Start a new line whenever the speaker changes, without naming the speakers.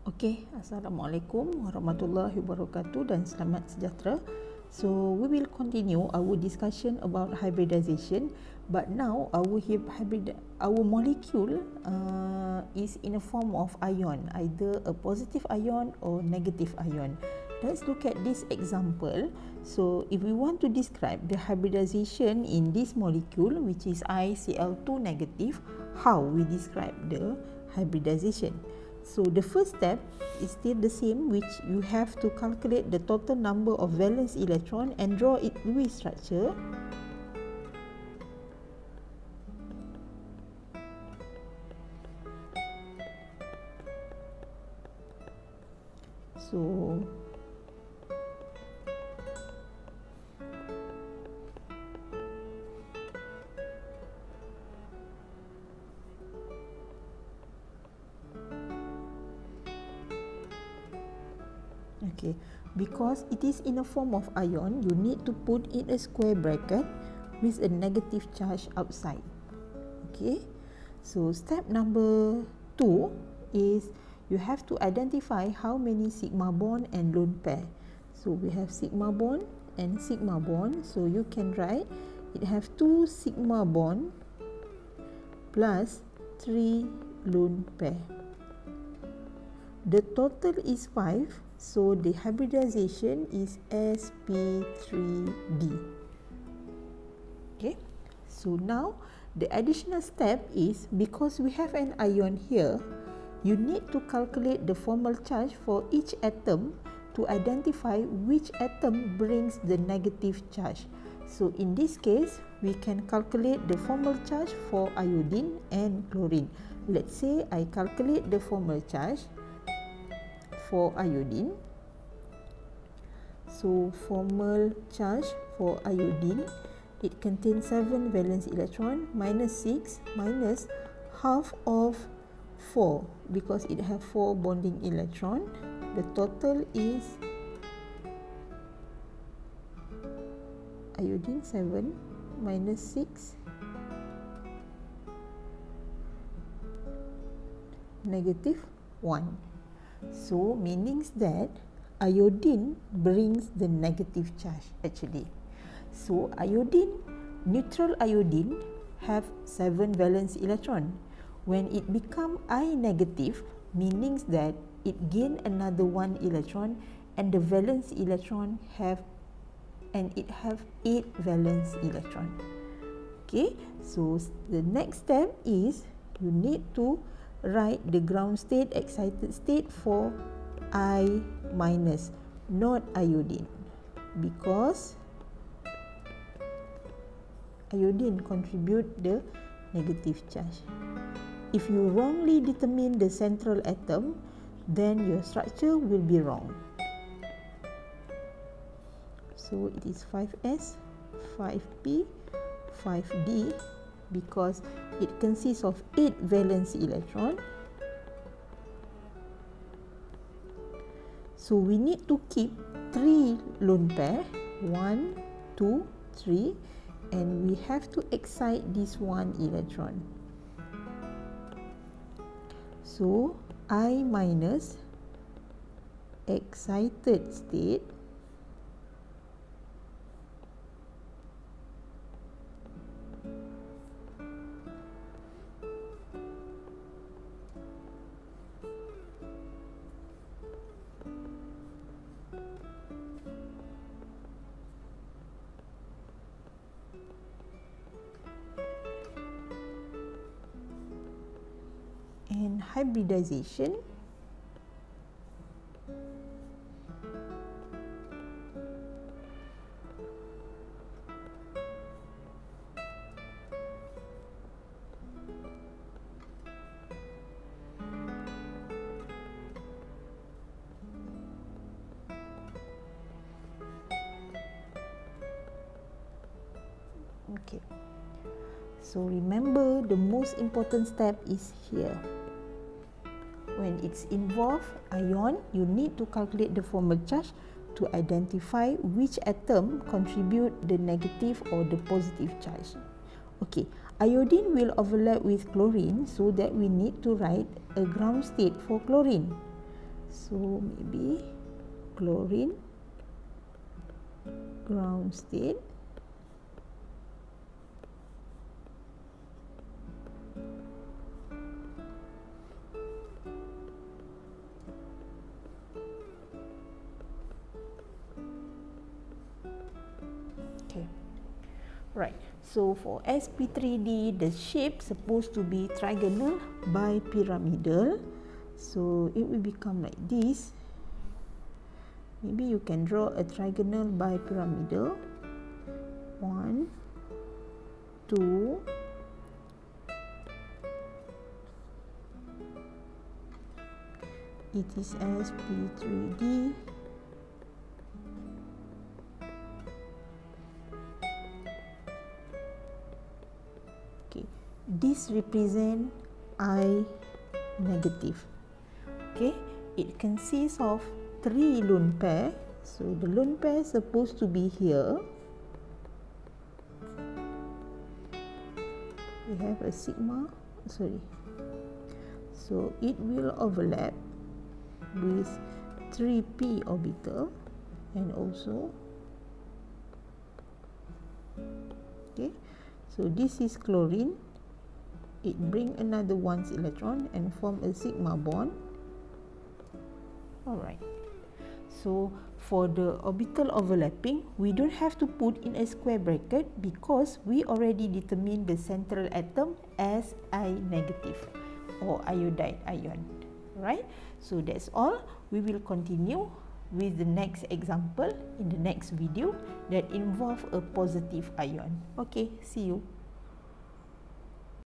Okay, Assalamualaikum warahmatullahi wabarakatuh dan selamat sejahtera. So we will continue our discussion about hybridization, but now our molecule is in a form of ion, either a positive ion or negative ion. Let's look at this example. So if we want to describe the hybridization in this molecule, which is ICl2 negative, how we describe the hybridization? So the first step is still the same, which you have to calculate the total number of valence electron and draw its Lewis structure. So okay, because it is in a form of ion, you need to put in a square bracket with a negative charge outside. Okay, so step number 2 is you have to identify how many sigma bond and lone pair. So we have sigma bond and sigma bond, so you can write it have 2 sigma bond plus 3 lone pair. The total is 5, so the hybridization is sp3d. Okay, so now the additional step is, because we have an ion here, you need to calculate the formal charge for each atom to identify which atom brings the negative charge. So in this case, we can calculate the formal charge for iodine and chlorine. Let's say I calculate the formal charge for iodine. So formal charge for iodine, it contains 7 valence electron minus 6 minus half of 4, because it have 4 bonding electron. The total is iodine 7 minus 6 negative 1. So meanings that iodine brings the negative charge actually. So iodine, neutral iodine have 7 valence electron. When it become I negative, meanings that it gain another 1 electron and the valence electron have 8 valence electron. Okay, so the next step is you need to write the ground state, excited state for I minus, not iodine, because iodine contribute the negative charge. If you wrongly determine the central atom, then your structure will be wrong. So it is 5s, 5p, 5d, because it consists of 8 valence electron. So we need to keep 3 lone pair, 1, 2, 3, and we have to excite this 1 electron. So I minus excited state and hybridization okay. So remember, the most important step is here. When it's involved ion, you need to calculate the formal charge to identify which atom contribute the negative or the positive charge. Okay, iodine will overlap with chlorine, so that we need to write a ground state for chlorine. So maybe chlorine, ground state, okay. Right, so for sp3d, the shape supposed to be trigonal bipyramidal, so it will become like this. Maybe you can draw a trigonal bipyramidal. 1, 2, it is sp3d, okay, this represent I negative. Okay, it consists of 3 lone pair, so the lone pair is supposed to be here. We have a sigma, so it will overlap with 3p orbital, and also, okay, so this is chlorine, it bring another 1 electron and form a sigma bond. Alright, so for the orbital overlapping, we don't have to put in a square bracket because we already determined the central atom as I negative or iodide ion. Right? So that's all. We will continue with the next example in the next video that involve a positive ion. Okay, see you.